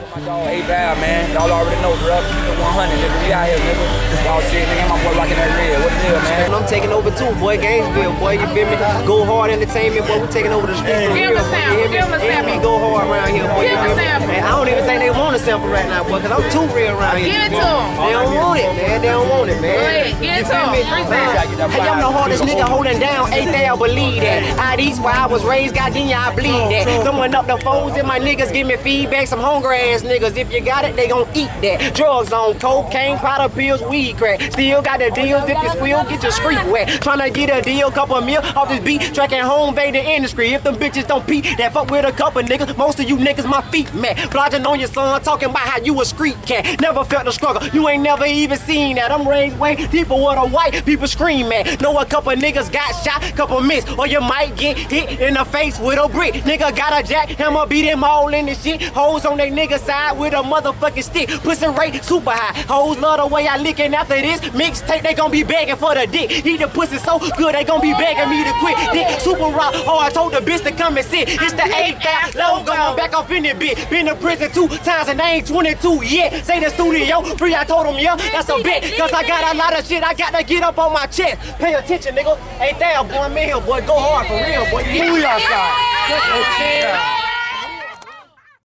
My dog A-Val, man. Y'all already know, bro. Keep it 100, nigga. We out here, nigga. Y'all see it, nigga. My boy rocking that red. What the deal, man? I'm taking over too, boy. Gainesville, boy. You feel me? Go hard entertainment, boy. We taking over the streets. Give him a sample. Give him a sample. We go hard around here, boy. Give him a sample. Man, I don't even think they want a sample right now, boy, because I'm too real around here. Give it to him. They don't want it, man. They don't want it, man. Go ahead. Give it to him. Hey, I'm the hardest nigga holding down. Ain't they believe that? Out east where I was raised, goddamn, I bleed that. Someone up the foes and my niggas give me feedback. Some hungry ass niggas. If you got it, they gon' eat that. Drugs on cocaine, powder pills, weed crack. Still got the deals. If you squeal, get your street wet. Tryna get a deal, couple mil off this beat. Tracking home, baby, the industry. If them bitches don't peep, that fuck with a couple niggas. Most of you niggas, my feet mad. Flogging on your son, talking about how you a street cat. Never felt the struggle. You ain't never even seen that. I'm raised way deeper with a white people scream at. Know a couple niggas got shot, couple miss, or you might get hit in the face with a brick. Nigga got a jackhammer, beat them all in the shit. Hoes on they nigga side with a motherfucking stick. Pussy rate super high. Hoes love the way I lickin' after this mixtape. They gon' be begging for the dick. Eat the pussy so good they gon' be begging me to quit. Dick super raw. Oh, I told the bitch to come and sit. It's the 8th logo. I'm back off in the bitch. Been to prison 2 times and I ain't 22 yet. Say the studio free. I told them yeah, that's a bet. Cause I got a lot of shit I got to get up on my chest. Pay attention, nigga. Ain't that boy, man, boy, go hard for real, boy. Booyah,